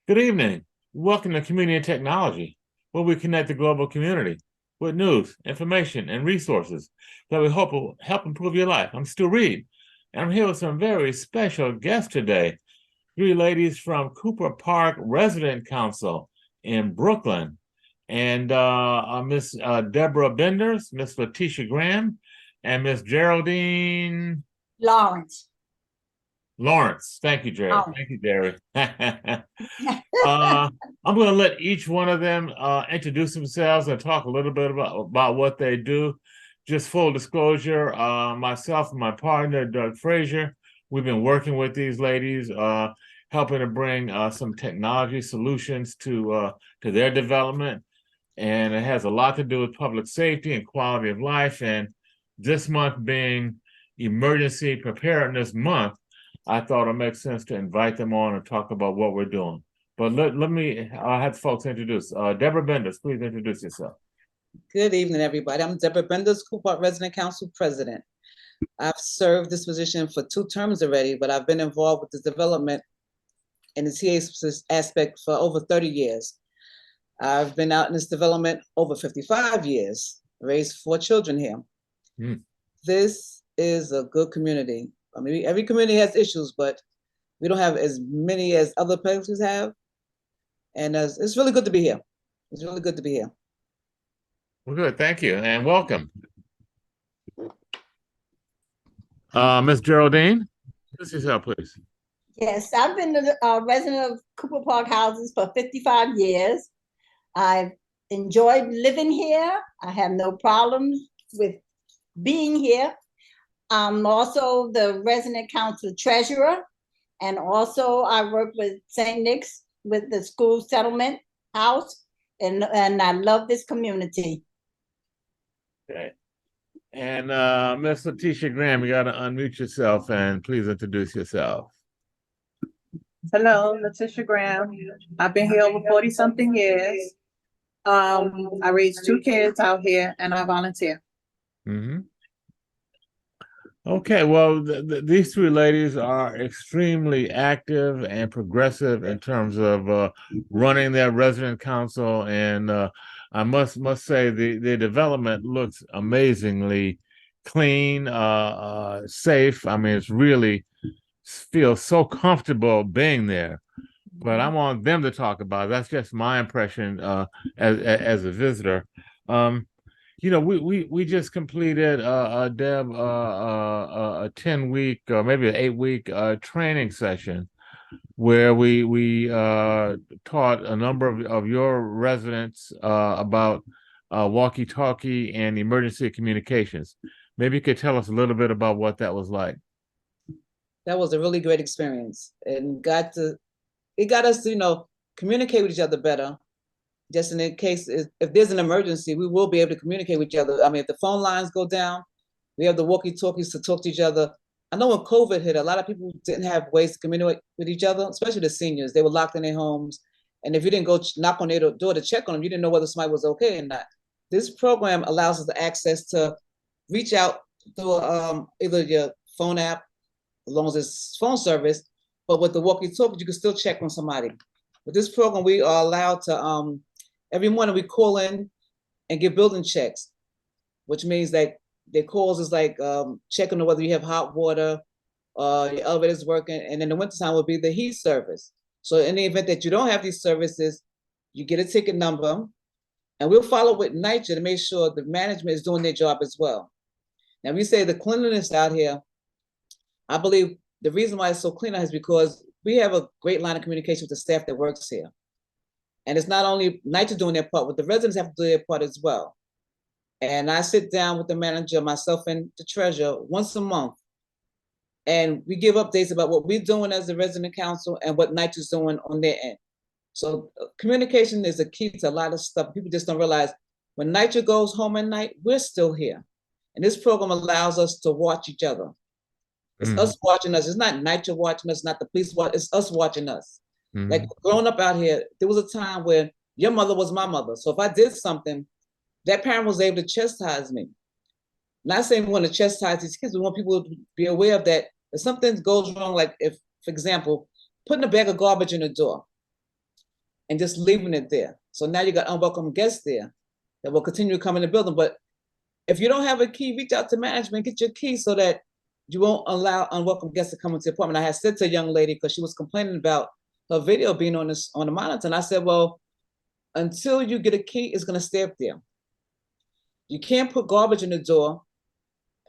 Good evening. Welcome to Community and Technology, where we connect the global community with news, information, and resources that we hope will help improve your life. I'm Stu Reed, and I'm here with some very special guests today. Three ladies from Cooper Park Resident Council in Brooklyn, and Miss Debra Benders, Miss Latisha Graham, and Miss Geraldine Lawrence. Lawrence. Thank you, Jerry. Oh. Thank you, Jerry. I'm going to let each one of them introduce themselves and talk a little bit about what they do. Just full disclosure, myself and my partner, Doug Frazier, we've been working with these ladies, helping to bring some technology solutions to their development. And it has a lot to do with public safety and quality of life. And this month being Emergency Preparedness Month, I thought it makes sense to invite them on and talk about what we're doing. But let me have folks introduce. Debra Benders, please introduce yourself. Good evening, everybody. I'm Debra Benders, Cooper Park Resident Council President. I've served this position for 2 terms already, but I've been involved with the development in the TA aspect for over 30 years. I've been out in this development over 55 years, raised 4 children here. This is a good community. I mean, every community has issues, but we don't have as many as other places have. And it's really good to be here. It's really good to be here. Well, good. Thank you. And welcome. Ms. Geraldine, introduce yourself, please. Yes, I've been a resident of Cooper Park houses for 55 years. I've enjoyed living here. I have no problems with being here. I'm also the resident council treasurer, and also I work with St. Nick's with the school settlement house, and I love this community. Okay. And Ms. Latisha Graham, you got to unmute yourself and please introduce yourself. Hello, Latisha Graham. I've been here over 40-something years. I raised 2 kids out here and I volunteer. Okay, well, these 3 ladies are extremely active and progressive in terms of running their resident council, and I must say the development looks amazingly clean, safe. I mean, it's really feels so comfortable being there. But I want them to talk about it. That's just my impression as a visitor. You know, we just completed Deb a 10-week or maybe an 8-week training session where we taught a number of your residents about walkie-talkie and emergency communications. Maybe you could tell us a little bit about what that was like. That was a really great experience, and it got us to communicate with each other better. Just in the case, if there's an emergency, we will be able to communicate with each other. I mean, if the phone lines go down, we have the walkie-talkies to talk to each other. I know when COVID hit, a lot of people didn't have ways to communicate with each other, especially the seniors. They were locked in their homes. And if you didn't go knock on their door to check on them, you didn't know whether somebody was okay or not. This program allows us the access to reach out through either your phone app, as long as it's phone service, but with the walkie-talkie, you can still check on somebody. With this program, we are allowed to, every morning we call in and give building checks, which means that their calls is like checking on whether you have hot water, your elevator's working, and in the wintertime will be the heat service. So in the event that you don't have these services, you get a ticket number, and we'll follow with NYCHA to make sure the management is doing their job as well. Now, we say the cleanliness out here, I believe the reason why it's so clean is because we have a great line of communication with the staff that works here. And it's not only NYCHA doing their part, but the residents have to do their part as well. And I sit down with the manager, myself and the treasurer, once a month. And we give updates about what we're doing as the resident council and what NYCHA is doing on their end. So communication is a key to a lot of stuff. People just don't realize when NYCHA goes home at night, we're still here. And this program allows us to watch each other. It's us watching us. It's not NYCHA watching us, not the police watching. It's us watching us. Like growing up out here, there was a time where your mother was my mother. So if I did something, that parent was able to chastise me. Not saying we want to chastise these kids, we want people to be aware of that. If something goes wrong, like if, for example, putting a bag of garbage in the door, and just leaving it there. So now you got unwelcome guests there that will continue to come in the building. But if you don't have a key, reach out to management, get your key so that you won't allow unwelcome guests to come into the apartment. I had said to a young lady, because she was complaining about her video being on the monitor, and I said, well, until you get a key, it's gonna stay up there. You can't put garbage in the door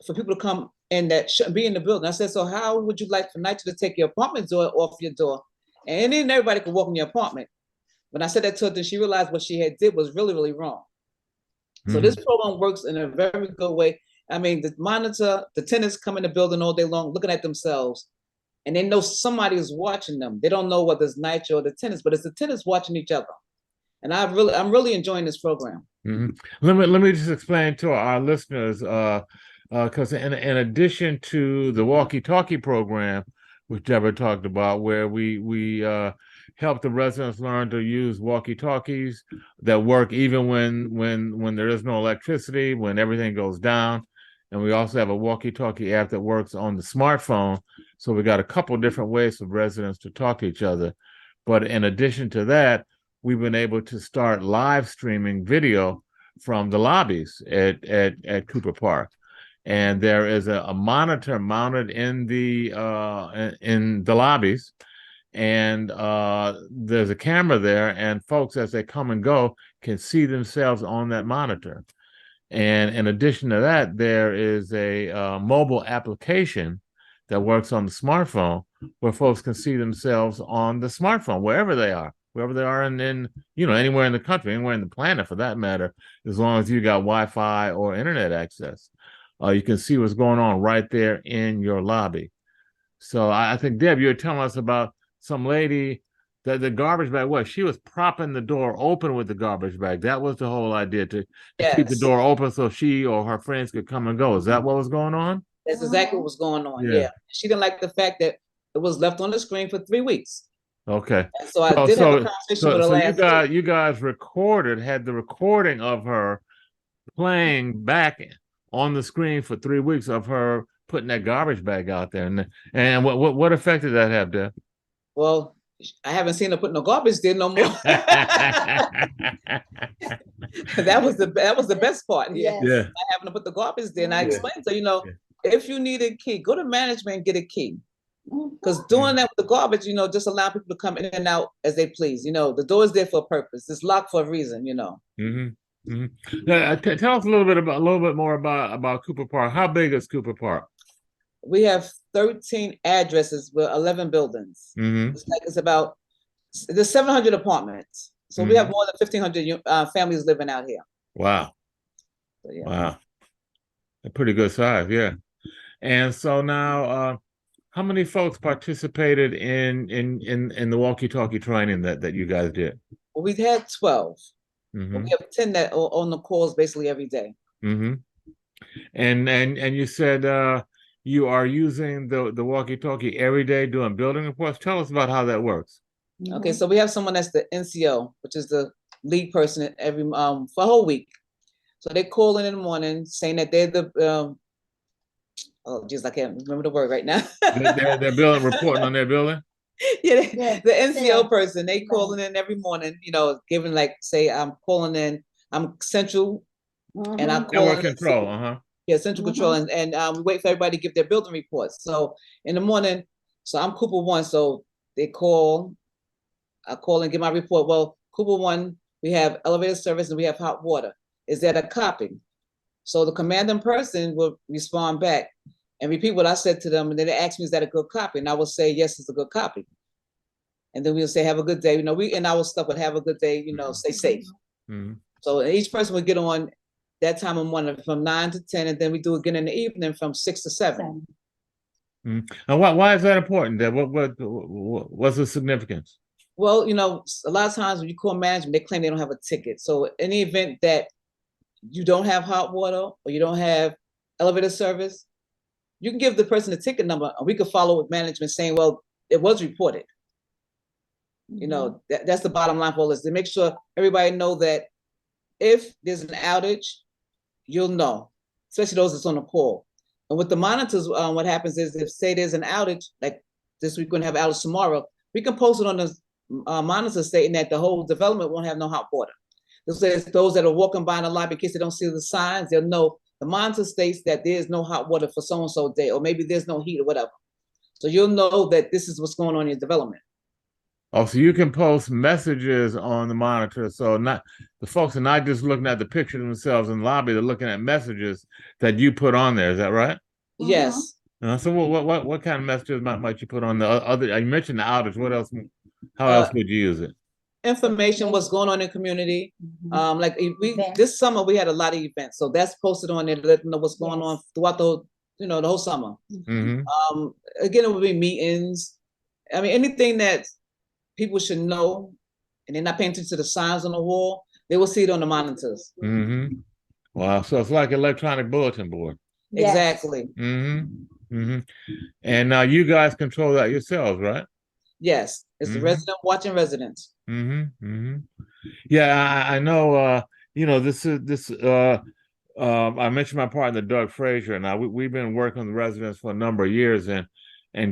for people to come in that shouldn't be in the building. I said, so how would you like for NYCHA to take your apartment door off your door? And then everybody could walk in your apartment. When I said that to her, then she realized what she had did was really, really wrong. So this program works in a very good way. I mean, the monitor, the tenants come in the building all day long looking at themselves, and they know somebody is watching them. They don't know whether it's NYCHA or the tenants, but it's the tenants watching each other. And I'm really enjoying this program. Let me just explain to our listeners, because in addition to the walkie-talkie program, which Debra talked about, where we help the residents learn to use walkie-talkies that work even when there is no electricity, when everything goes down. And we also have a walkie-talkie app that works on the smartphone. So we got a couple different ways for residents to talk to each other. But in addition to that, we've been able to start live streaming video from the lobbies at Cooper Park. And there is a monitor mounted in the lobbies, and there's a camera there, and folks, as they come and go, can see themselves on that monitor. And in addition to that, there is a mobile application that works on the smartphone where folks can see themselves on the smartphone, wherever they are in anywhere in the country, anywhere in the planet for that matter, as long as you got Wi-Fi or internet access. You can see what's going on right there in your lobby. So I think, Deb, you were telling us about some lady that the garbage bag, she was propping the door open with the garbage bag. That was the whole idea, to keep the door open so she or her friends could come and go. Is that what was going on? That's exactly what was going on. Yeah. She didn't like the fact that it was left on the screen for 3 weeks. Okay. And so I did have a conversation with her last week. You guys had the recording of her playing back on the screen for 3 weeks of her putting that garbage bag out there. And what effect did that have, Deb? Well, I haven't seen her put no garbage there no more. That was the best part here. Yes. I having to put the garbage there. And I explained to her, if you need a key, go to management and get a key. Because doing that with the garbage, just allow people to come in and out as they please. The door is there for a purpose. It's locked for a reason, Now, tell us a little bit more about Cooper Park. How big is Cooper Park? We have 13 addresses with 11 buildings. There's 700 apartments. So we have more than 1,500 families living out here. Wow. So, wow. A pretty good size, yeah. And so now, how many folks participated in the walkie-talkie training that you guys did? Well, we had 12. We have 10 that are on the calls basically every day. And you said you are using the walkie-talkie every day doing building reports. Tell us about how that works. Okay, so we have someone that's the NCO, which is the lead person every for a whole week. So they call in the morning saying that they're the oh geez, I can't remember the word right now. they're building, reporting on their building. The NCO person, they calling in every morning, giving say I'm calling in, I'm central, and I'm calling network control, central control, and we wait for everybody to give their building reports. So in the morning, so I'm Cooper 1, so they call, I call and give my report. Well, Cooper 1, we have elevator service and we have hot water. Is that a copy? So the commanding person will respond back and repeat what I said to them, and then they ask me, is that a good copy? And I will say, yes, it's a good copy. And then we'll say, have a good day. We in our stuff would have a good day, stay safe. So each person would get on that time of morning from 9 to 10, and then we do again in the evening from 6 to 7. And why is that important, Deb? What's the significance? Well, a lot of times when you call management, they claim they don't have a ticket. So in the event that you don't have hot water or you don't have elevator service, you can give the person the ticket number, and we could follow with management saying, well, it was reported. That's the bottom line for all this, to make sure everybody know that if there's an outage, you'll know, especially those that's on the call. And with the monitors, what happens is if say there's an outage, like this week we're gonna have outage tomorrow, we can post it on the monitors stating that the whole development won't have no hot water. This says those that are walking by in the lobby, in case they don't see the signs, they'll know the monitor states that there's no hot water for so-and-so day, or maybe there's no heat or whatever. So you'll know that this is what's going on in your development. Oh, so you can post messages on the monitor. So not the folks are not just looking at the picture themselves in the lobby, they're looking at messages that you put on there. Is that right? Yes. So what kind of messages might you put on the other? You mentioned the outage. What else? How else would you use it? Information, what's going on in the community. Like this summer we had a lot of events, so that's posted on there to let them know what's going on throughout the the whole summer. Again, it would be meetings. I mean, anything that people should know, and they're not paying attention to the signs on the wall, they will see it on the monitors. Wow, so it's like electronic bulletin board. Yes. Exactly. And now you guys control that yourselves, right? Yes, it's the resident watching residents. Yeah, I know. This. I mentioned my partner Doug Frazier. Now we've been working with residents for a number of years, and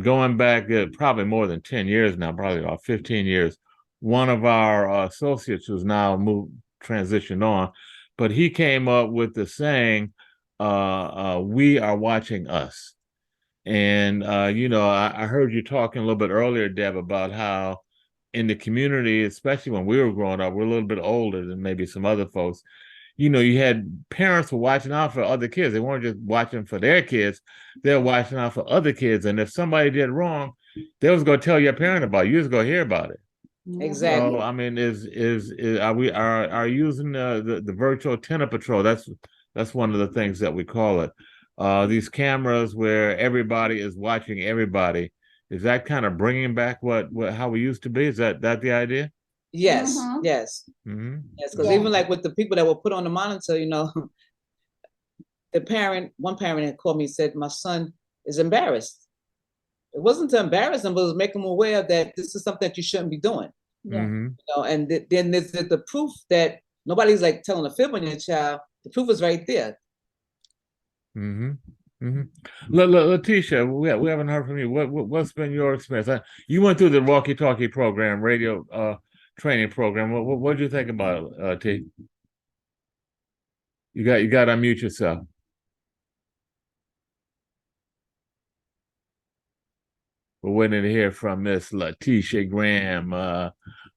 going back probably more than 10 years now, probably about 15 years. One of our associates who's now transitioned on, but he came up with the saying, "We are watching us." And I heard you talking a little bit earlier, Deb, about how in the community, especially when we were growing up, we're a little bit older than maybe some other folks. You had parents who were watching out for other kids. They weren't just watching for their kids; they're watching out for other kids. And if somebody did wrong, they was going to tell your parent about it. You was going to hear about it. Exactly. So I mean, are using the virtual tenant patrol? That's one of the things that we call it. These cameras where everybody is watching everybody. Is that kind of bringing back how we used to be? Is that the idea? Yes, yes, yes. Because even like with the people that were put on the monitor, one parent had called me and said, "My son is embarrassed." It wasn't to embarrass him, but it was make him aware that this is something that you shouldn't be doing. And then there's the proof that nobody's like telling a fib on your child. The proof is right there. Latisha, we haven't heard from you. What's been your experience? You went through the walkie-talkie program, radio training program. What did you think about it, T? You got to unmute yourself. We're waiting to hear from Miss Latisha Graham,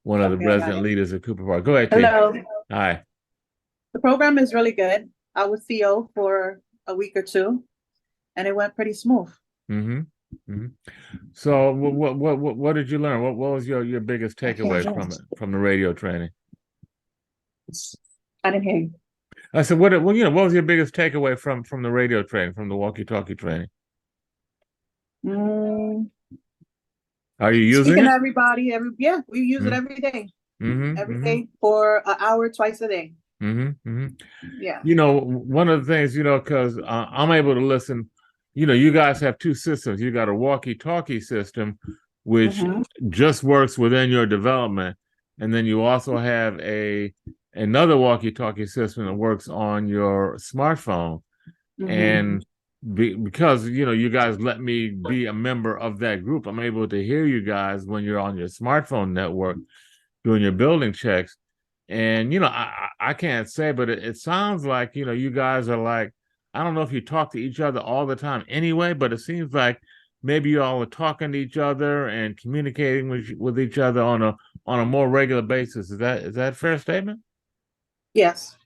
one of the resident leaders of Cooper Park. Go ahead, T. Hello. Hi. The program is really good. I was CO for a week or two, and it went pretty smooth. So what did you learn? What was your biggest takeaway from the radio training? I didn't hear you. I said, what was your biggest takeaway from the radio training, from the walkie-talkie training? Are you using Speaking it? to everybody, we use it every day. Every day for an hour, twice a day. Yeah. One of the things, because I'm able to listen, you guys have two systems. You got a walkie-talkie system, which just works within your development. And then you also have another walkie-talkie system that works on your smartphone. And because, you guys let me be a member of that group, I'm able to hear you guys when you're on your smartphone network doing your building checks. And, I can't say, but it sounds like, you guys are like, I don't know if you talk to each other all the time anyway, but it seems like maybe you all are talking to each other and communicating with each other on a more regular basis. Is that a fair statement? Yes.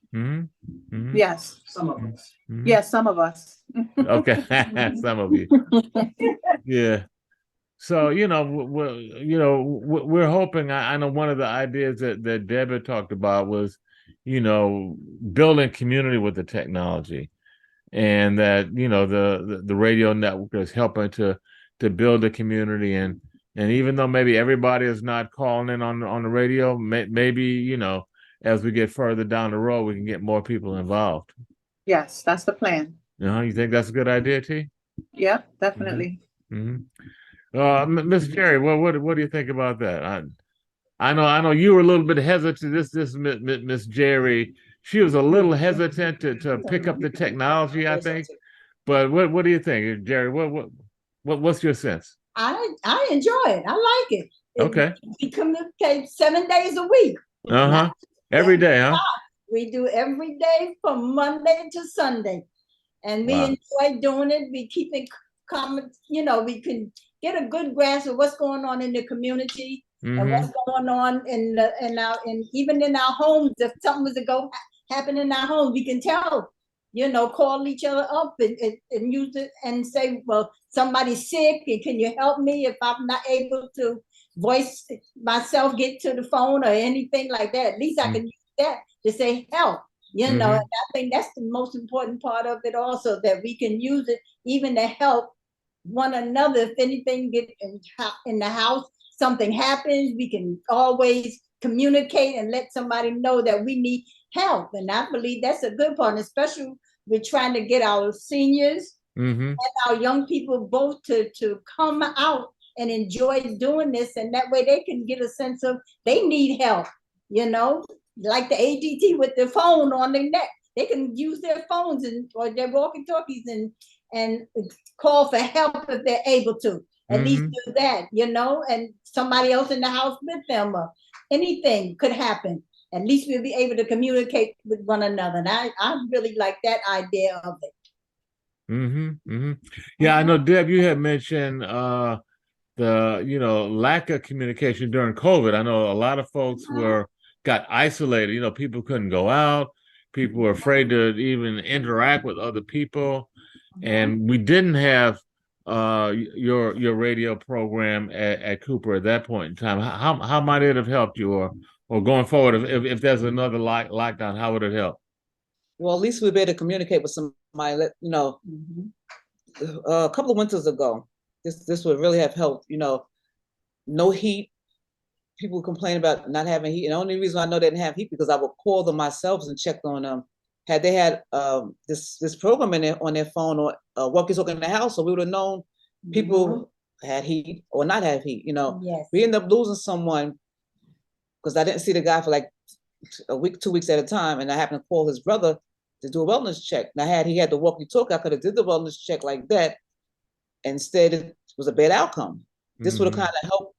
Yes. Some of us. Yes, some of us. Okay. Some of you. Yeah. So, we're hoping, I know one of the ideas that Debra talked about was, building community with the technology, and that, the radio network is helping to build a community. And even though maybe everybody is not calling in on the radio, maybe, as we get further down the road, we can get more people involved. Yes, that's the plan. You think that's a good idea, T? Yeah, definitely. Miss Gerry, what do you think about that? I know you were a little bit hesitant. This Miss Gerry, she was a little hesitant to pick up the technology, I think. But what do you think, Gerry? What's your sense? I enjoy it. I like it. Okay. We communicate 7 days a week. Uh-huh. Every day, huh? We do every day from Monday to Sunday. And we Wow. enjoy doing it. We keep it common, we can get a good grasp of what's going on in the community and what's going on in even in our homes. If something was to happen in our home, we can tell, call each other up and use it and say, well, somebody's sick, and can you help me if I'm not able to voice myself, get to the phone or anything like that. At least I can use that to say help. And I think that's the most important part of it also, that we can use it even to help one another. If anything get in the house, something happens, we can always communicate and let somebody know that we need help. And I believe that's a good part, especially we're trying to get our seniors and our young people both to come out and enjoy doing this. And that way they can get a sense of they need help, like the ADT with the phone on their neck. They can use their phones or their walkie-talkies and call for help if they're able to. At least do that, and somebody else in the house with them, or anything could happen. At least we'll be able to communicate with one another. And I really like that idea of it. Yeah, I know, Deb, you had mentioned the lack of communication during COVID. I know a lot of folks got isolated. People couldn't go out. People were afraid to even interact with other people, and we didn't have your radio program at Cooper at that point in time. How might it have helped you, or going forward, if there's another lockdown, how would it help? Well, at least we'll be able to communicate with somebody. A couple of winters ago, this would really have helped. No heat. People complain about not having heat. And the only reason I know they didn't have heat because I would call them myself and check on them. Had they had this program on their phone or walkie-talkie in the house, so we would have known people had heat or not have heat. Yes. We ended up losing someone because I didn't see the guy for like a week, 2 weeks at a time, and I happened to call his brother to do a wellness check. Now, had he had the walkie-talkie, I could have did the wellness check like that. Instead, it was a bad outcome. This would have kind of helped,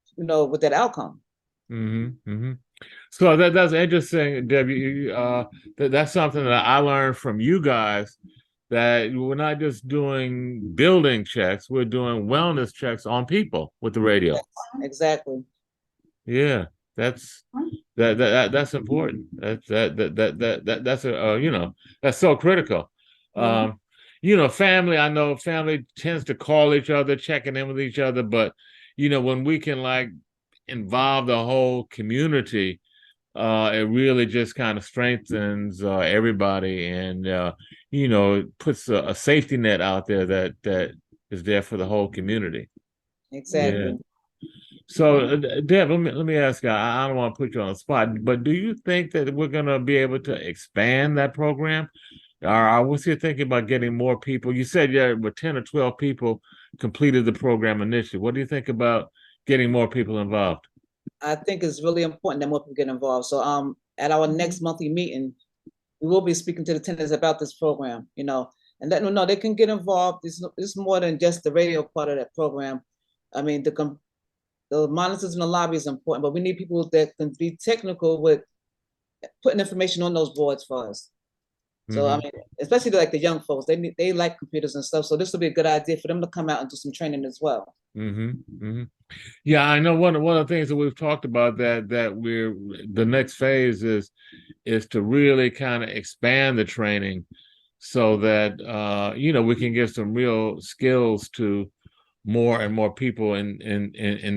with that outcome. So that's interesting, Debbie. That's something that I learned from you guys, that we're not just doing building checks, we're doing wellness checks on people with the radio. Yes, exactly. Yeah, that's important. That's that's so critical. Family, I know family tends to call each other, checking in with each other, but when we can involve the whole community, it really just kind of strengthens everybody, and puts a safety net out there that is there for the whole community. Exactly. Yeah. So, Deb, let me ask you. I don't want to put you on the spot, but do you think that we're going to be able to expand that program? Or what's your thinking about getting more people? You said with 10 or 12 people completed the program initially. What do you think about getting more people involved? I think it's really important that more people get involved. So at our next monthly meeting, we will be speaking to the tenants about this program, and letting them know they can get involved. It's more than just the radio part of that program. I mean, the monitors in the lobby is important, but we need people that can be technical with putting information on those boards for us. So I mean, especially like the young folks, they like computers and stuff. So this will be a good idea for them to come out and do some training as well. Yeah, I know one of the things that we've talked about that the next phase is to really kind of expand the training so that we can get some real skills to more and more people in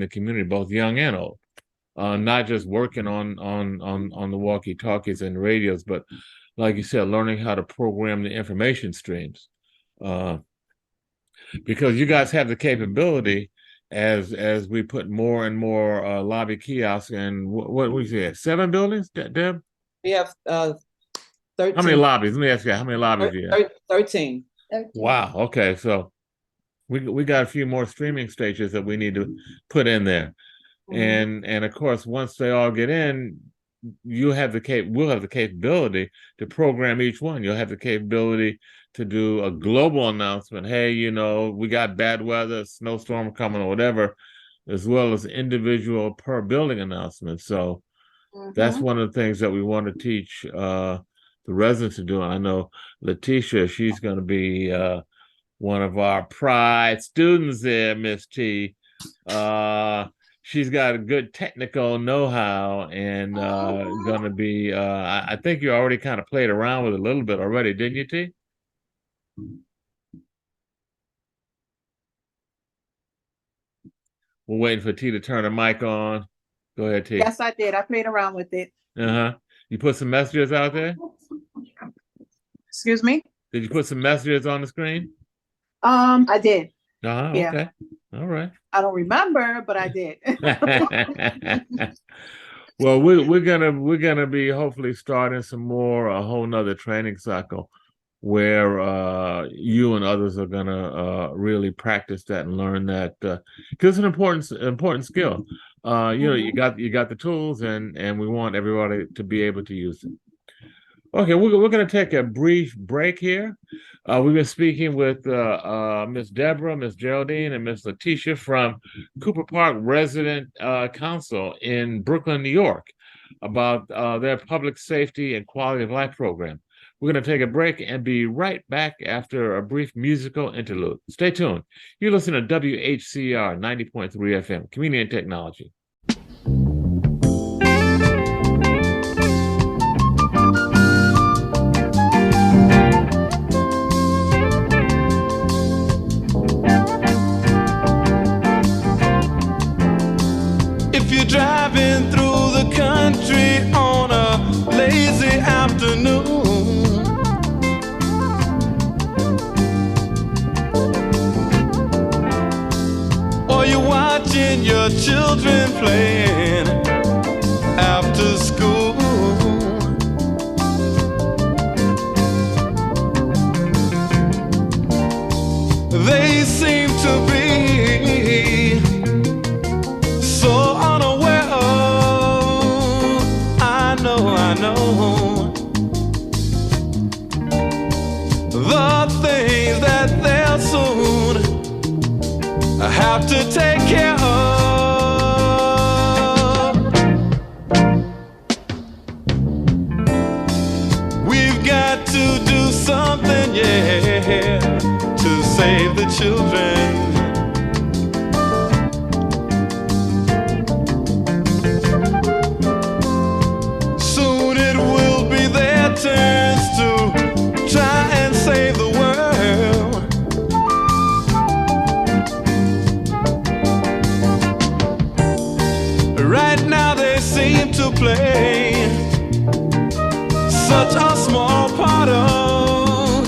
the community, both young and old. Not just working on the walkie-talkies and radios, but like you said, learning how to program the information streams. Because you guys have the capability, as we put more and more lobby kiosks, and what we say, 7 buildings, Deb? We have 13. How many lobbies? Let me ask you, how many lobbies do you have? 13. Wow. Okay, so we got a few more streaming stations that we need to put in there, and of course, once they all get in, we'll have the capability to program each one. You'll have the capability to do a global announcement. Hey, we got bad weather, snowstorm coming or whatever. as well as individual per building announcements. So that's one of the things that we want to teach the residents to do. I know Latisha, she's going to be one of our pride students there, Miss T. She's got a good technical know-how and going to be, I think you already kind of played around with it a little bit already, didn't you, T? We're waiting for T to turn her mic on. Go ahead, T. Yes, I did. I played around with it. Uh-huh. You put some messages out there? Excuse me? Did you put some messages on the screen? I did. Uh-huh, Yeah. okay. All right. I don't remember, but I did. Well, we're gonna be hopefully starting some more, a whole nother training cycle where you and others are gonna really practice that and learn that because it's an important skill. You know, you got the tools and we want everybody to be able to use them. Okay, we're going to take a brief break here. We've been speaking with Miss Debra, Miss Geraldine, and Miss Latisha from Cooper Park Resident Council in Brooklyn, New York, about their public safety and quality of life program. We're going to take a break and be right back after a brief musical interlude. Stay tuned. You listen to WHCR 90.3 FM, Community and Technology. If you're driving through the country on a lazy afternoon, or you're watching your children playing after school, they seem to be so unaware of, I know the things that they'll soon have to take care of. We've got to do something, yeah, to save the children. Soon it will be their turns to try and save the world. Right now they seem to play such a small part of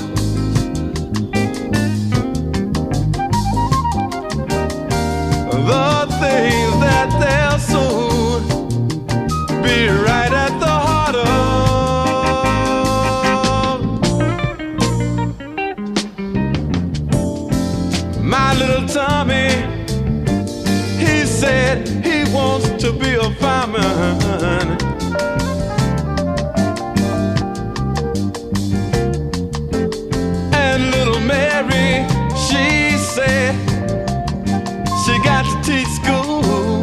the things that they'll soon be right at the heart of. My little Tommy, he said he wants to be a fireman. And little Mary, she said she got to teach school.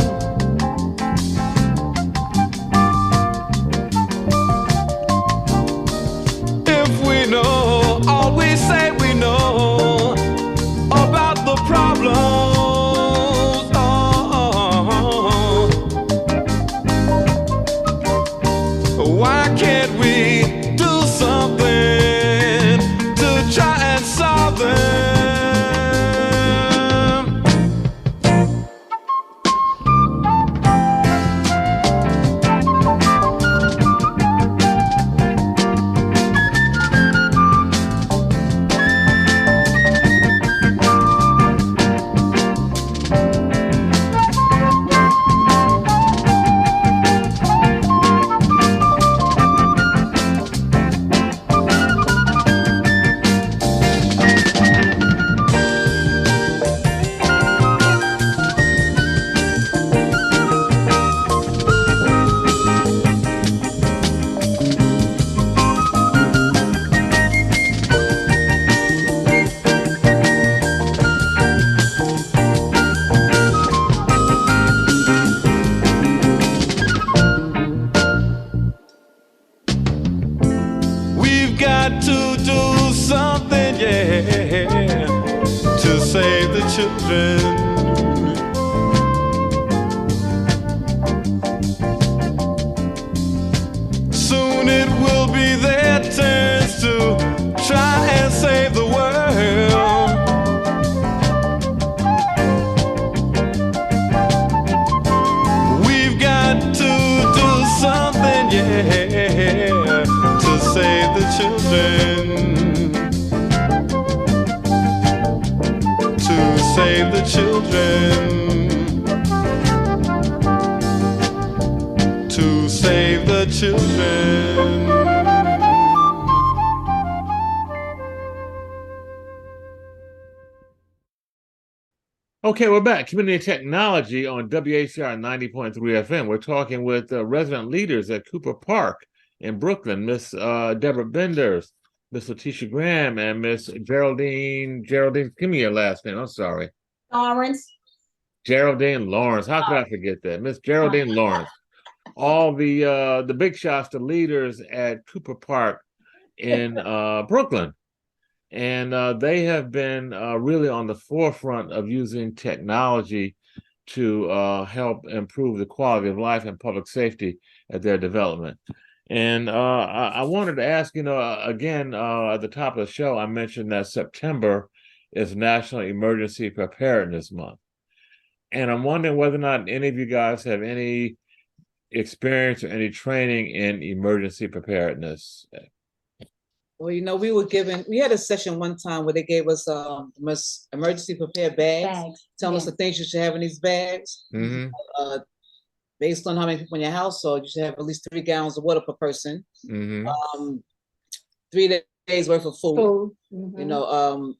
If we know all we say we know about the problems, children. Soon it will be their turns to try and save the world. We've got to do something, yeah, to save the children. To save the children. To save the children. Okay, we're back. Community Technology on WHCR 90.3 FM. We're talking with resident leaders at Cooper Park in Brooklyn, Miss Debra Benders, Miss Latisha Graham, and Miss Geraldine, give me your last name, I'm sorry. Lawrence. Geraldine Lawrence. How could I forget that? Miss Geraldine Lawrence. All the big shots to leaders at Cooper Park in Brooklyn. And they have been really on the forefront of using technology to help improve the quality of life and public safety at their development. And I wanted to ask, again, at the top of the show, I mentioned that September is National Emergency Preparedness Month. And I'm wondering whether or not any of you guys have any experience or any training in emergency preparedness. Well, we had a session one time where they gave us emergency prepared bags, telling us the things you should have in these bags. Mm-hmm. Based on how many people in your household, you should have at least 3 gallons of water per person. Mm-hmm. 3 days worth of food. Mm-hmm.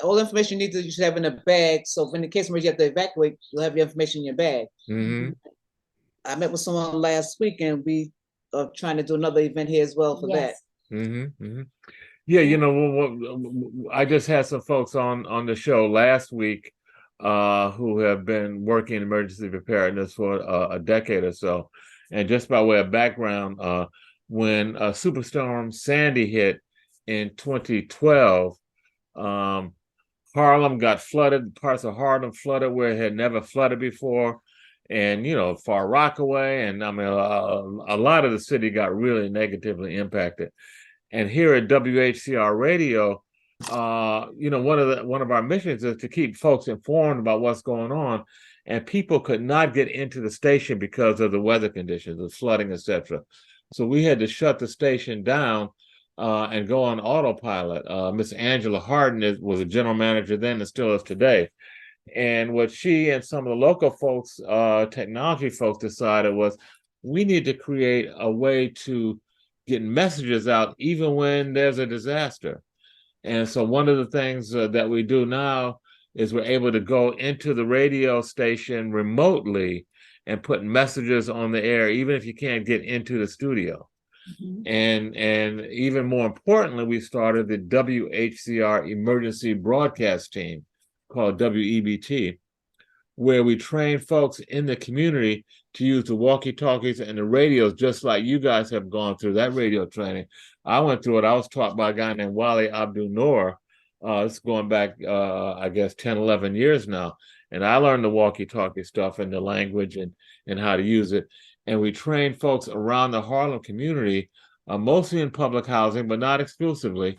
All the information you should have in a bag. So if in the case where you have to evacuate, you'll have your information in your bag. Mm-hmm. I met with someone last week, and we are trying to do another event here as well for that. Mm-hmm. Mm-hmm. Yeah, I just had some folks on the show last week who have been working in emergency preparedness for a decade or so. And just by way of background, when Superstorm Sandy hit in 2012, Harlem got flooded, parts of Harlem flooded where it had never flooded before. And, Far Rockaway, and I mean, a lot of the city got really negatively impacted. And here at WHCR Radio, one of our missions is to keep folks informed about what's going on. And people could not get into the station because of the weather conditions, the flooding, etc. So we had to shut the station down and go on autopilot. Miss Angela Harden was a general manager then and still is today. And what she and some of the local folks, technology folks, decided was we need to create a way to get messages out even when there's a disaster. And so one of the things that we do now is we're able to go into the radio station remotely and put messages on the air, even if you can't get into the studio. Mm-hmm. And even more importantly, we started the WHCR emergency broadcast team called WEBT, where we train folks in the community to use the walkie-talkies and the radios, just like you guys have gone through that radio training. I went through it. I was taught by a guy named Wally Abdul Noor. It's going back, I guess, 10, 11 years now. And I learned the walkie-talkie stuff and the language and how to use it. And we train folks around the Harlem community, mostly in public housing, but not exclusively,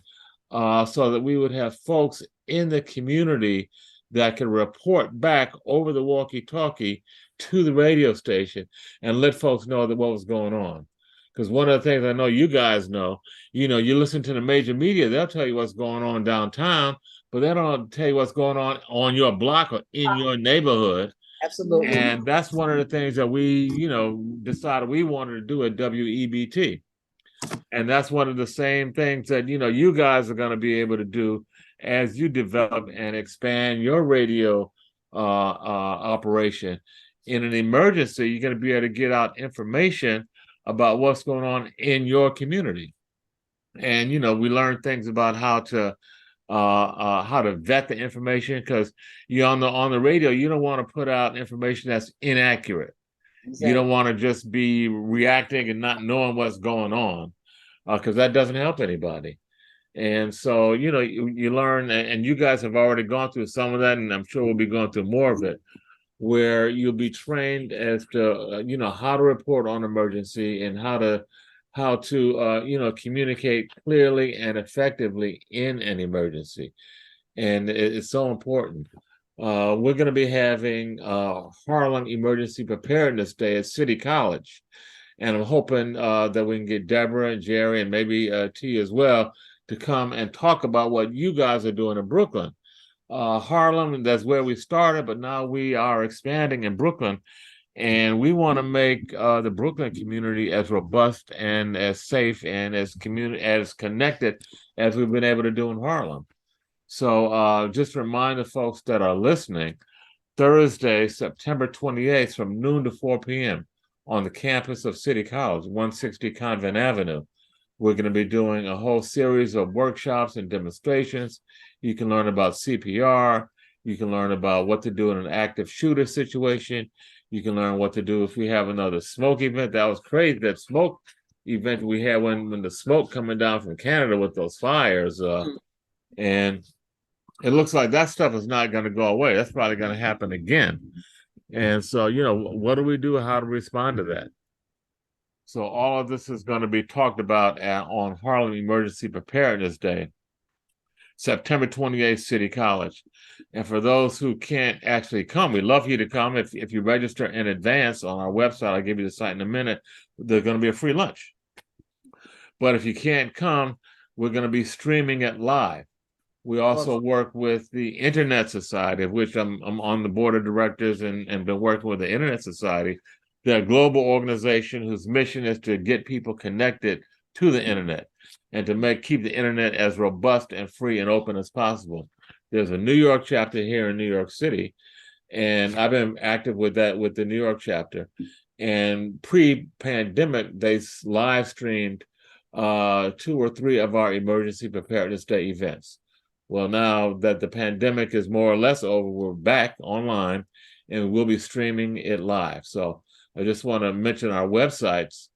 so that we would have folks in the community that could report back over the walkie-talkie to the radio station and let folks know that what was going on. Because one of the things I know you guys know, you listen to the major media, they'll tell you what's going on downtown, but they don't tell you what's going on your block or in your neighborhood. Absolutely. And that's one of the things that we, decided we wanted to do at WEBT. And that's one of the same things that, you guys are going to be able to do as you develop and expand your radio operation. In an emergency, you're going to be able to get out information about what's going on in your community. And, we learn things about how to vet the information, because you're on the radio, you don't want to put out information that's inaccurate. Exactly. You don't want to just be reacting and not knowing what's going on, because that doesn't help anybody. And so, you learn, and you guys have already gone through some of that, and I'm sure we'll be going through more of it, where you'll be trained as to, how to report on emergency and how to communicate clearly and effectively in an emergency. And it's so important. We're going to be having Harlem Emergency Preparedness Day at City College. And I'm hoping that we can get Debra and Gerry and maybe T as well to come and talk about what you guys are doing in Brooklyn. Harlem, that's where we started, but now we are expanding in Brooklyn. And we want to make the Brooklyn community as robust and as safe and as connected as we've been able to do in Harlem. So just remind the folks that are listening, Thursday, September 28th from noon to 4 p.m. on the campus of City College, 160 Convent Avenue. We're going to be doing a whole series of workshops and demonstrations. You can learn about CPR. You can learn about what to do in an active shooter situation. You can learn what to do if we have another smoke event. That was crazy, that smoke event we had when the smoke coming down from Canada with those fires. And it looks like that stuff is not going to go away. That's probably going to happen again. And so, what do we do? How to respond to that? So all of this is going to be talked about on Harlem Emergency Preparedness Day, September 28th, City College. And for those who can't actually come, we'd love you to come. If you register in advance on our website, I'll give you the site in a minute, there's going to be a free lunch. But if you can't come, we're going to be streaming it live. We also work with the Internet Society, of which I'm on the board of directors and been working with the Internet Society. They're a global organization whose mission is to get people connected to the internet and to keep the internet as robust and free and open as possible. There's a New York chapter here in New York City, and I've been active with the New York chapter. And pre-pandemic, they live streamed 2 or 3 of our Emergency Preparedness Day events. Well, now that the pandemic is more or less over, we're back online and we'll be streaming it live. So I just want to mention our websites,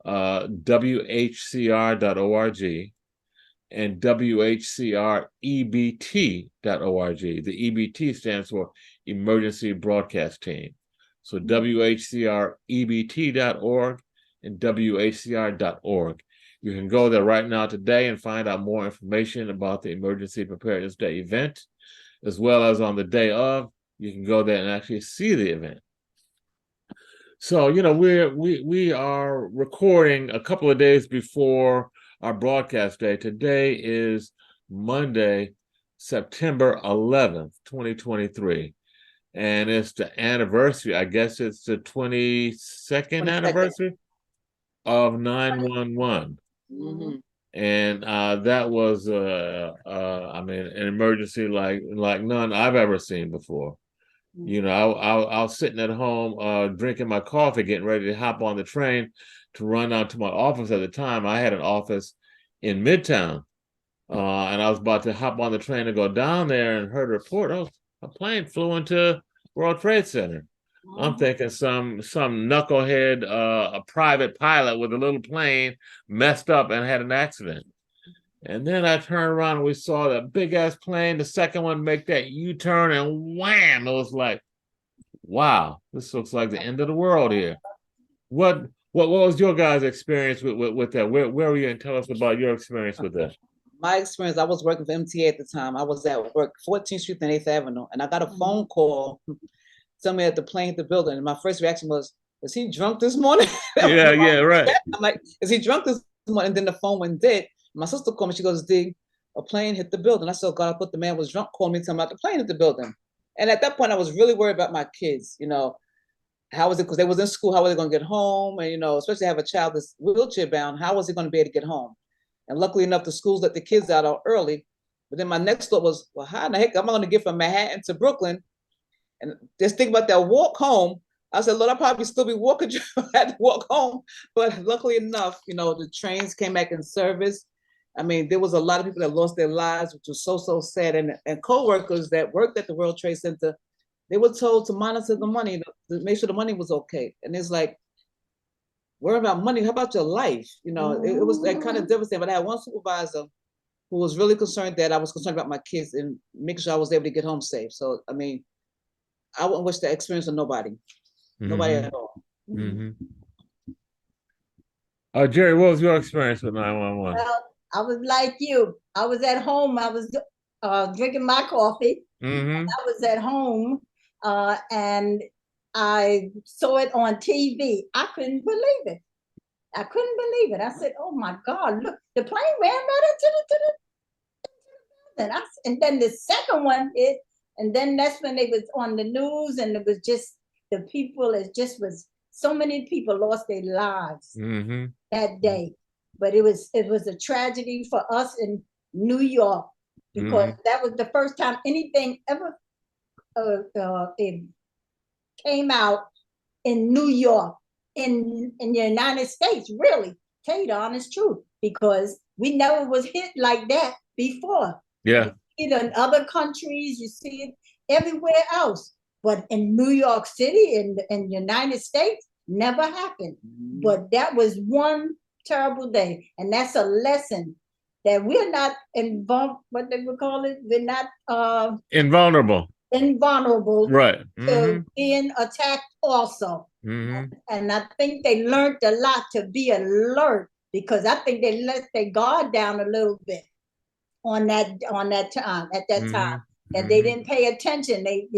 WHCR.org and WHCREBT.org. The EBT stands for Emergency Broadcast Team. So WHCREBT.org and WHCR.org. You can go there right now today and find out more information about the Emergency Preparedness Day event, as well as on the day of, you can go there and actually see the event. So, we are recording a couple of days before our broadcast day. Today is Monday, September 11th, 2023. And it's the anniversary, I guess it's the 22nd anniversary of 911. Mm-hmm. And that was an emergency like none I've ever seen before. I was sitting at home drinking my coffee, getting ready to hop on the train to run out to my office. At the time I had an office in Midtown, and I was about to hop on the train to go down there and heard a report, a plane flew into World Trade Center. I'm thinking some knucklehead, a private pilot with a little plane messed up and had an accident. And then I turned around and we saw that big ass plane, the second one make that U-turn, and wham! It was like, wow, this looks like the end of the world here. What was your guys' experience with that? Where were you, and tell us about your experience with that? My experience, I was working for MTA at the time. I was at work 14th Street and 8th Avenue, and I got a phone call. Somebody at the plane at the building, and my first reaction was he drunk this morning? Yeah, right. I'm like, is he drunk this morning? And then the phone went dead. My sister called me. She goes, D, a plane hit the building. I said, God, I thought the man was drunk. Called me, telling me about the plane hit the building. And at that point, I was really worried about my kids. How was it? Because they was in school. How were they going to get home? And especially have a child that's wheelchair bound. How was he going to be able to get home? And luckily enough, the schools let the kids out early. But then my next thought was, well, how in the heck am I going to get from Manhattan to Brooklyn? And just think about that walk home. I said, Lord, I'll probably still be walking. I had to walk home. But luckily enough, the trains came back in service. I mean, there was a lot of people that lost their lives, which was so, so sad. And co-workers that worked at the World Trade Center, they were told to monitor the money, to make sure the money was okay. And it's like, worry about money. How about your life? It was like kind of devastating. But I had one supervisor who was really concerned that I was concerned about my kids and making sure I was able to get home safe. So, I mean, I wouldn't wish that experience on nobody. Nobody at all. Mm-hmm. Gerry, what was your experience with 911? Well, I was like you. I was at home. I was drinking my coffee. Mm-hmm. I was at home, and I saw it on TV. I couldn't believe it. I couldn't believe it. I said, "Oh my God! Look, the plane ran right into the and then the second one hit, and then that's when it was on the news, and it was just the people. It just was so many people lost their lives that day. But it was a tragedy for us in New York because that was the first time anything ever it came out in New York, in the United States, really. Tell you the honest truth, because we never was hit like that before. Yeah. You see it in other countries, you see it everywhere else. But in New York City, in the United States, never happened. But that was one terrible day. And that's a lesson that we're not involved, what they would call it, we're not invulnerable right to being attacked also. And I think they learned a lot to be alert, because I think they let their guard down a little bit on that time, at that time, that they didn't pay attention. They,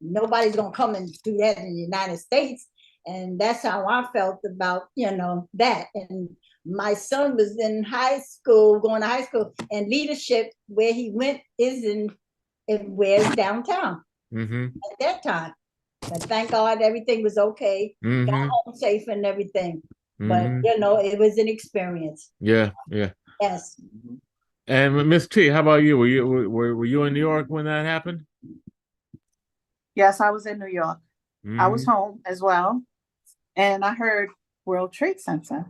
nobody's gonna come and do that in the United States. And that's how I felt about, that. And my son was in high school, going to high school, and leadership where he went is where's downtown at that time. But thank God everything was okay. Got home safe and everything. But it was an experience. Yeah. Yes. And Miss T, how about you? Were you in New York when that happened? Yes, I was in New York. I was home as well. And I heard World Trade Center.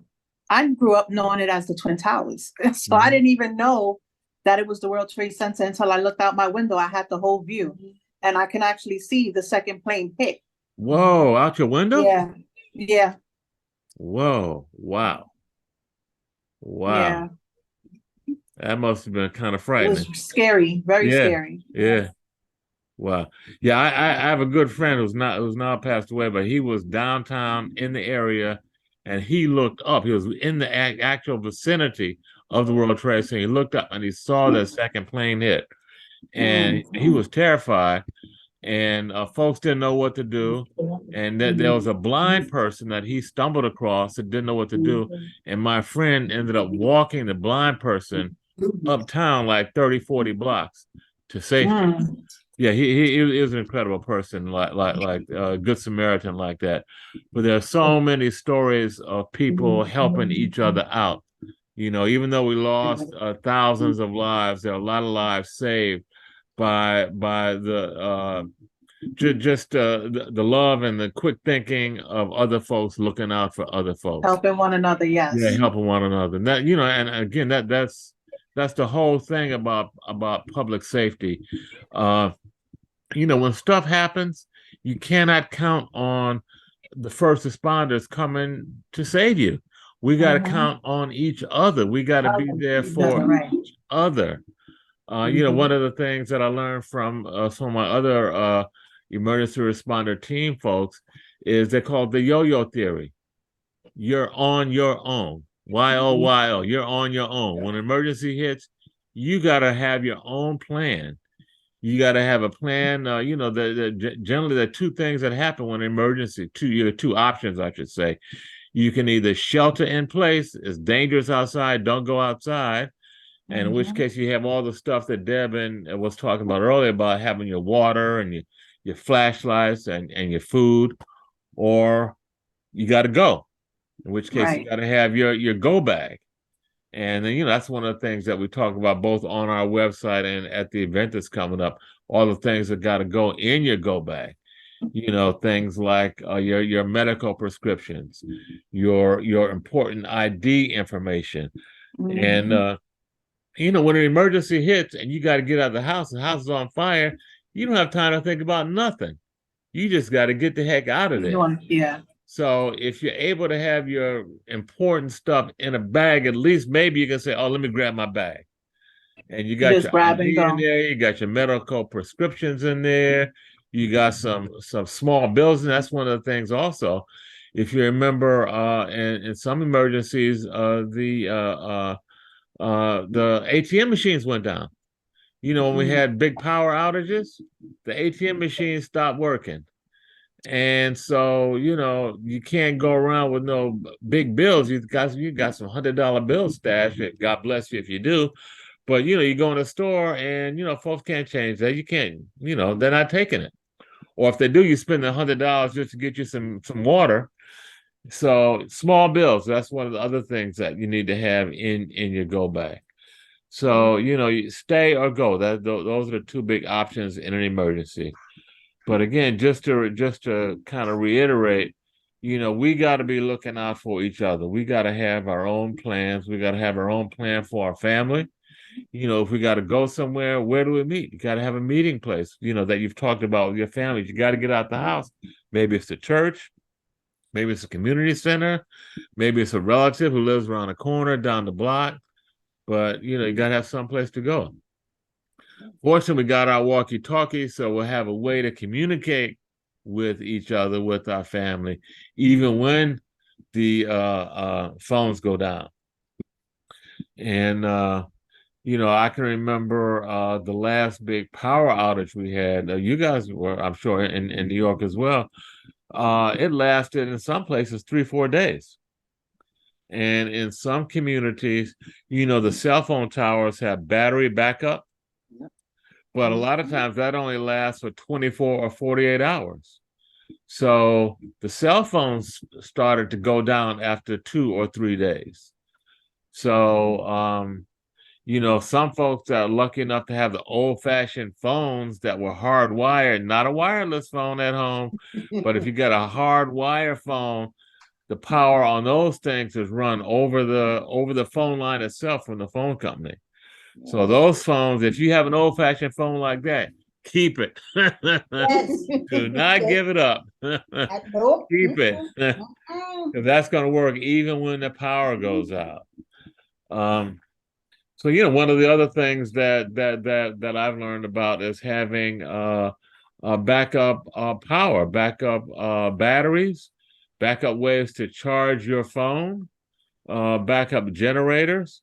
I grew up knowing it as the Twin Towers. So I didn't even know that it was the World Trade Center until I looked out my window. I had the whole view. And I can actually see the second plane hit. Whoa, out your window? Yeah. Whoa, wow. Yeah. That must have been kind of frightening. It was scary, very scary. Yeah. Wow. Yeah, I have a good friend who's now passed away, but he was downtown in the area, and he looked up. He was in the actual vicinity of the World Trade Center. He looked up and he saw that second plane hit, and he was terrified. And folks didn't know what to do. And there was a blind person that he stumbled across that didn't know what to do. And my friend ended up walking the blind person uptown like 30, 40 blocks to safety. Yeah, he is an incredible person, like a good Samaritan like that. But there are so many stories of people helping each other out. Even though we lost thousands of lives, there are a lot of lives saved by the the love and the quick thinking of other folks looking out for other folks, helping one another. Yes. Yeah, helping one another. And that, and again, that's the whole thing about public safety. When stuff happens, you cannot count on the first responders coming to save you. We got to count on each other. We got to be there for each other. One of the things that I learned from some of my other emergency responder team folks is they're called the yo-yo theory. You're on your own. Y-O-Y-O. You're on your own. When an emergency hits, you got to have your own plan. You got to have a plan. Generally, there are two things that happen when an emergency. Two options, I should say. You can either shelter in place. It's dangerous outside. Don't go outside. And in which case you have all the stuff that Deb was talking about earlier about having your water and your flashlights and your food, or you got to go, in which case you got to have your go bag. And then, that's one of the things that we talk about both on our website and at the event that's coming up, all the things that got to go in your go bag. Things like your medical prescriptions, your important ID information. And, when an emergency hits and you got to get out of the house is on fire, you don't have time to think about nothing. You just got to get the heck out of there. Yeah. So if you're able to have your important stuff in a bag, at least maybe you can say, oh, let me grab my bag. And you got just your grab and ID in go. there, you got your medical prescriptions in there, you got some small bills, and that's one of the things also. If you remember, in some emergencies, the ATM machines went down. You know, when we had big power outages, the ATM machines stopped working. And so, you know, you can't go around with no big bills. You got some $100 bills stashed. God bless you if you do. But you know, you go in the store and you know, folks can't change that. You can't, you know, they're not taking it. Or if they do, you spend $100 just to get you some water. So small bills, that's one of the other things that you need to have in your go bag. So, you know, you stay or go. Those are the two big options in an emergency. But again, just to kind of reiterate, you know, we got to be looking out for each other. We got to have our own plans. We got to have our own plan for our family. You know, if we got to go somewhere, where do we meet? You got to have a meeting place, you know, that you've talked about with your family. You got to get out the house. Maybe it's the church. Maybe it's a community center. Maybe it's a relative who lives around the corner, down the block. But, you know, you got to have someplace to go. Fortunately, we got our walkie-talkie, so we'll have a way to communicate with each other, with our family, even when the phones go down. And, you know, I can remember the last big power outage we had. You guys were, I'm sure, in New York as well. It lasted in some places 3-4 days. And in some communities, you know, the cell phone towers have battery backup. But a lot of times that only lasts for 24 or 48 hours. So the cell phones started to go down after 2 or 3 days. So, you know, some folks are lucky enough to have the old-fashioned phones that were hardwired, not a wireless phone at home, but if you got a hardwire phone, the power on those things is run over the phone line itself from the phone company. So those phones, if you have an old-fashioned phone like that, keep it. Yes. Do not give it up. Nope. Keep it. Mm-mm. Because that's going to work even when the power goes out. So you know, one of the other things that I've learned about is having backup power, backup batteries, backup ways to charge your phone, backup generators.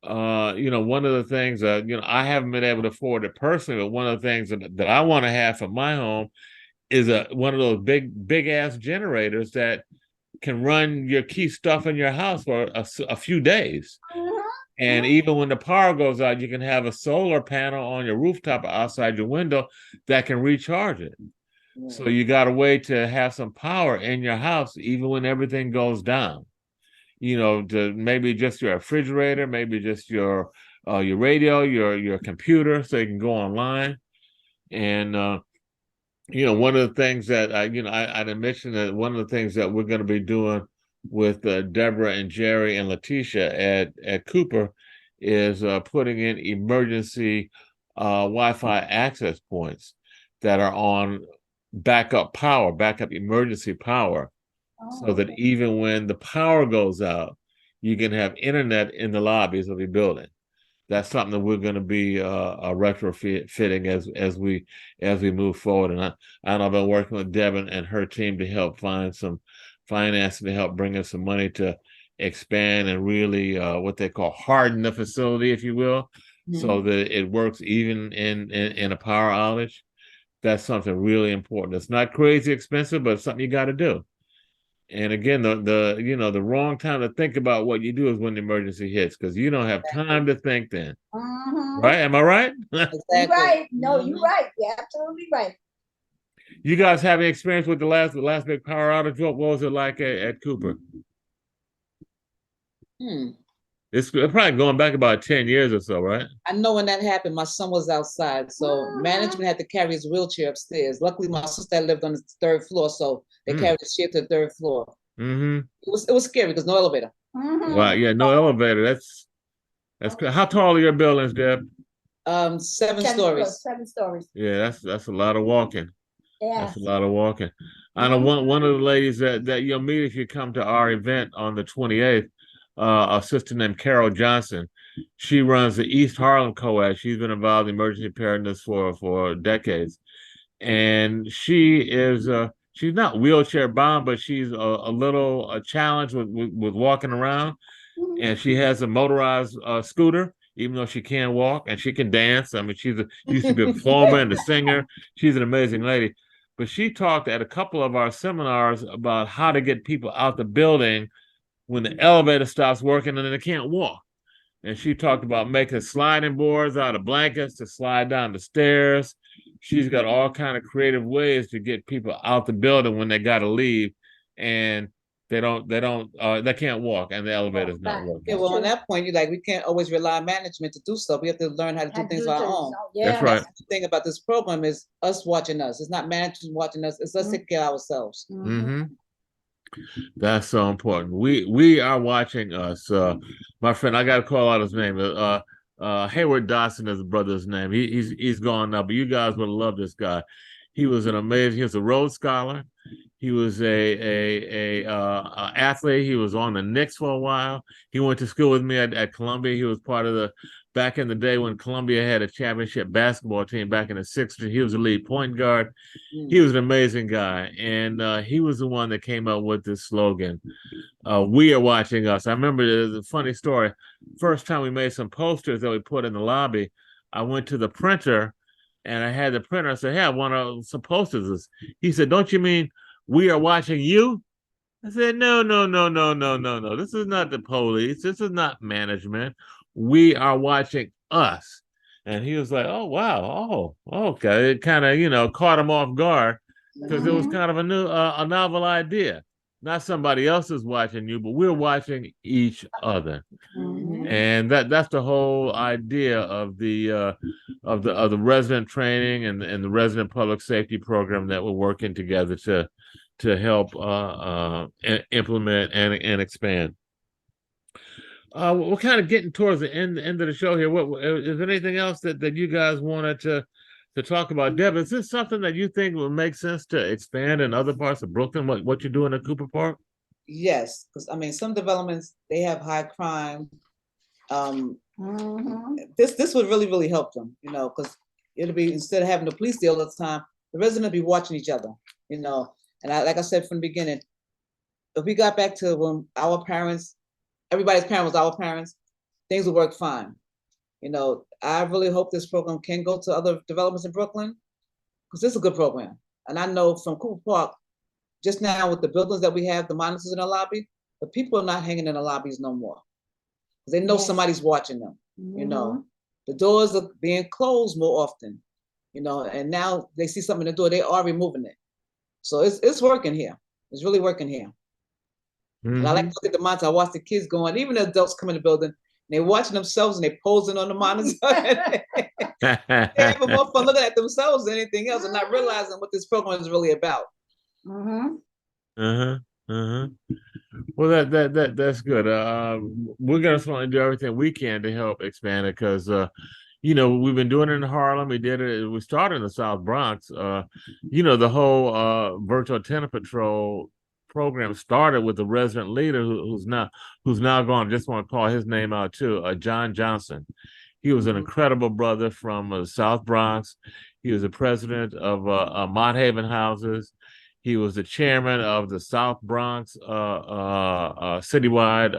You know, one of the things that, you know, I haven't been able to afford it personally, but one of the things that I want to have for my home is one of those big ass generators that can run your key stuff in your house for a few days. And even when the power goes out, you can have a solar panel on your rooftop or outside your window that can recharge it. So you got a way to have some power in your house even when everything goes down. You know, to maybe just your refrigerator, maybe just your radio, your computer, so you can go online. And you know, one of the things that I'd mentioned that one of the things that we're going to be doing with Debra and Gerry and Latisha at Cooper is putting in emergency Wi-Fi access points that are on backup emergency power. So that even when the power goes out, you can have internet in the lobbies of your building. That's something that we're going to be retrofitting as we move forward. And I've been working with Devin and her team to help find some financing to help bring us some money to expand and really what they call harden the facility, if you will, so that it works even in a power outage. That's something really important. It's not crazy expensive, but it's something you got to do. And again, the wrong time to think about what you do is when the emergency hits, because you don't have time to think then. Right? Am I right? Exactly. You're right. No, you're right. You're absolutely right. You guys have any experience with the last big power outage? What was it like at Cooper? It's probably going back about 10 years or so, right? I know when that happened, my son was outside, so management had to carry his wheelchair upstairs. Luckily, my sister lived on the 3rd floor, so they carried his chair to the 3rd floor. It was scary because no elevator. Wow, yeah, no elevator. That's how tall are your buildings, Deb? 7 stories. 7 stories. Yeah, that's a lot of walking. Yeah. That's a lot of walking. I know one of the ladies that you'll meet if you come to our event on the 28th. a sister named Carol Johnson. She runs the East Harlem Co-ed. She's been involved in emergency preparedness for decades, and she's not wheelchair bound, but she's a little challenged with walking around, and she has a motorized scooter, even though she can't walk, and she can dance. I mean, used to be a performer and a singer. She's an amazing lady. But she talked at a couple of our seminars about how to get people out the building when the elevator stops working and they can't walk. And she talked about making sliding boards out of blankets to slide down the stairs. She's got all kind of creative ways to get people out the building when they got to leave, and they can't walk and the elevator's not working. Yeah, well, on that point, you're like, we can't always rely on management to do stuff. We have to learn how to do things on our own. That's right. The thing about this program is us watching us. It's not management watching us. It's us taking care of ourselves. Mm-hmm. That's so important. We are watching us. My friend, I gotta call out his name. Hayward Dawson is the brother's name. He's gone now, but you guys would love this guy. He was he was a Rhodes Scholar. He was a athlete. He was on the Knicks for a while. He went to school with me at Columbia. He was part of back in the day when Columbia had a championship basketball team back in the 60s. He was a lead point guard. He was an amazing guy. And he was the one that came up with this slogan, "We are watching us." I remember there's a funny story. First time we made some posters that we put in the lobby, I went to the printer and I had the printer. I said, "Hey, I want some posters." He said, "Don't you mean we are watching you?" I said, "No. This is not the police. This is not management. We are watching us." And he was like, "Oh, wow. Oh, okay." It kind of, caught him off guard because it was kind of a novel idea. Not somebody else is watching you, but we're watching each other. And that's the whole idea of the resident training and the resident public safety program that we're working together to help implement and expand. We're kind of getting towards the end of the show here. What is there anything else that you guys wanted to talk about? Deb, is this something that you think would make sense to expand in other parts of Brooklyn? What you're doing at Cooper Park? Yes, because I mean, some developments, they have high crime. This would really help them, because it'll be, instead of having the police there all the time, the residents will be watching each other, And like I said from the beginning, if we got back to when our parents, everybody's parents was our parents, things would work fine. I really hope this program can go to other developments in Brooklyn, because this is a good program. And I know from Cooper Park, just now with the buildings that we have, the monitors in the lobby, the people are not hanging in the lobbies no more. They know somebody's watching them, The doors are being closed more often, and now they see something in the door, they are removing it. So it's working here. It's really working here. And I like to look at the monitor. I watch the kids going, even the adults come in the building, and they're watching themselves and they're posing on the monitor. They're having more fun looking at themselves than anything else and not realizing what this program is really about. Well, that's good. We're gonna certainly do everything we can to help expand it, because we've been doing it in Harlem. We started in the South Bronx. The whole virtual tenant patrol program started with the resident leader who's now gone. I just want to call his name out too, John Johnson. He was an incredible brother from the South Bronx. He was the president of Mott Haven Houses. He was the chairman of the South Bronx citywide,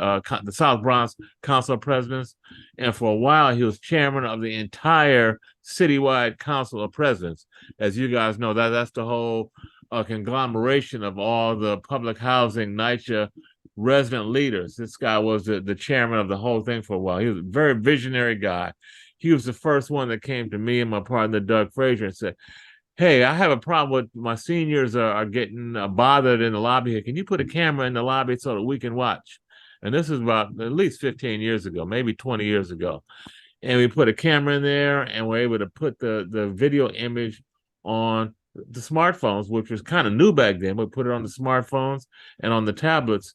the South Bronx Council of Presidents. And for a while, he was chairman of the entire citywide Council of Presidents. As you guys know, that's the whole conglomeration of all the public housing NYCHA resident leaders. This guy was the chairman of the whole thing for a while. He was a very visionary guy. He was the first one that came to me and my partner, Doug Frazier, and said, "Hey, I have a problem with my seniors are getting bothered in the lobby here. Can you put a camera in the lobby so that we can watch?" And this is about at least 15 years ago, maybe 20 years ago. And we put a camera in there and we're able to put the video image on the smartphones, which was kind of new back then. We put it on the smartphones and on the tablets,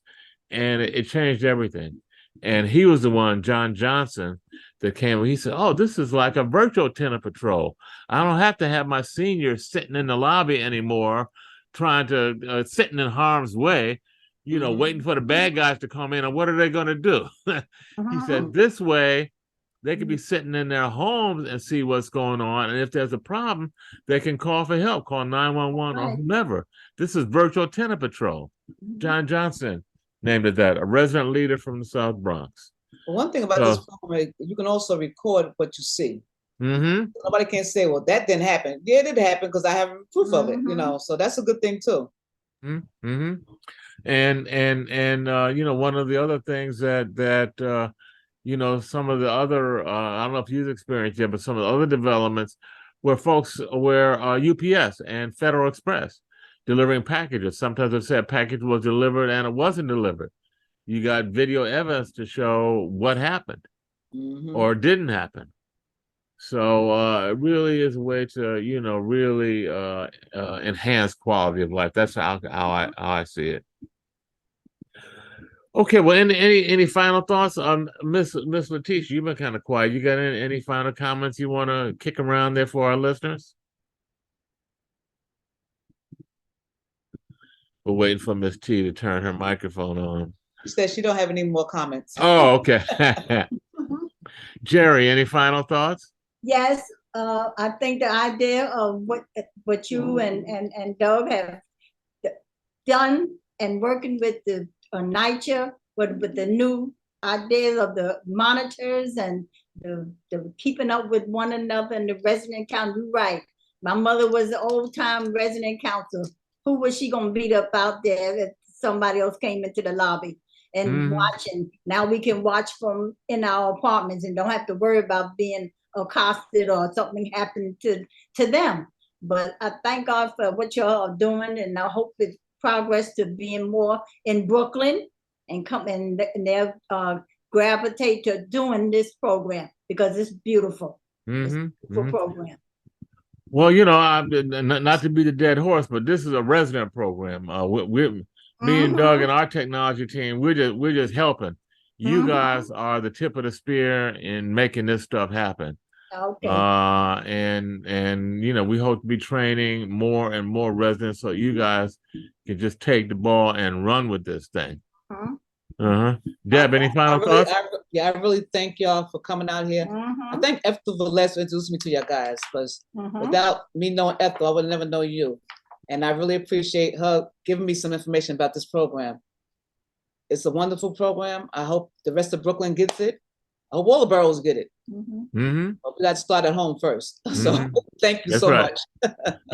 and it changed everything. And he was the one, John Johnson, that came. He said, "Oh, this is like a virtual tenant patrol. I don't have to have my seniors sitting in the lobby anymore, trying to sitting in harm's way. waiting for the bad guys to come in, and what are they going to do? He said, Mhm. this way, they could be sitting in their homes and see what's going on. And if there's a problem, they can call for help, call 911 or Right. whomever. This is Virtual Tenant Patrol. John Johnson named it that, a resident leader from the South Bronx. One thing about this program, you can also record what you see. Nobody can say, well, that didn't happen. Yeah, it did happen because I have proof of it, so that's a good thing too. And one of the other things that some of the other I don't know if you've experienced yet, but some of the other developments where UPS and Federal Express delivering packages. Sometimes they said a package was delivered and it wasn't delivered. You got video evidence to show what happened or didn't happen. So it really is a way to really enhance quality of life. That's how I see it. Okay, well, any final thoughts on Miss Latisha? You've been kind of quiet. You got any final comments you want to kick around there for our listeners? We're waiting for Miss T to turn her microphone on. She said she don't have any more comments. Oh, okay. Gerry, any final thoughts? Yes, I think the idea of what you and Doug have done and working with the NYCHA, with the new ideas of the monitors and the keeping up with one another and the resident council. You're right. My mother was an old-time resident council. Who was she gonna beat up out there if somebody else came into the lobby and watching? Now we can watch from in our apartments and don't have to worry about being accosted or something happened to them. But I thank God for what y'all are doing, and I hope it's progress to being more in Brooklyn and come and they'll gravitate to doing this program because it's beautiful. It's a beautiful program. Well, not to be the dead horse, but this is a resident program. Me and Doug and our technology team, we're just helping. You guys are the tip of the spear in making this stuff happen. Okay. And we hope to be training more and more residents so you guys can just take the ball and run with this thing. Deb, any final thoughts? I really thank y'all for coming out here. I think Ethel Velez introduced me to y'all guys because without me knowing Ethel, I would never know you. And I really appreciate her giving me some information about this program. It's a wonderful program. I hope the rest of Brooklyn gets it. I hope all the boroughs get it. But we got to start at home first. So thank you so much.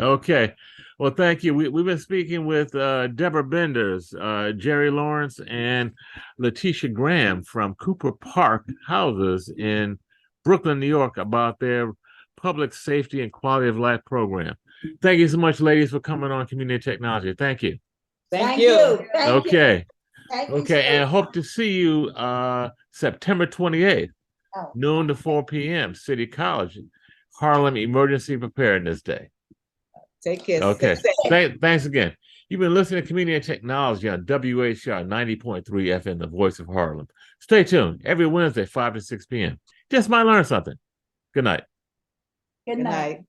Okay. Well, thank you. We've been speaking with Debra Benders, Gerry Lawrence, and Latisha Graham from Cooper Park Houses in Brooklyn, New York, about their public safety and quality of life program. Thank you so much, ladies, for coming on Community Technology. Thank you. Thank you. Okay. Okay, and hope to see you September 28th, noon to 4 p.m., City College, Harlem Emergency Preparedness Day. Take care. Okay, thanks again. You've been listening to Community Technology on WHR 90.3 FM, the voice of Harlem. Stay tuned every Wednesday, 5 to 6 p.m. Just might learn something. Good night. Good night.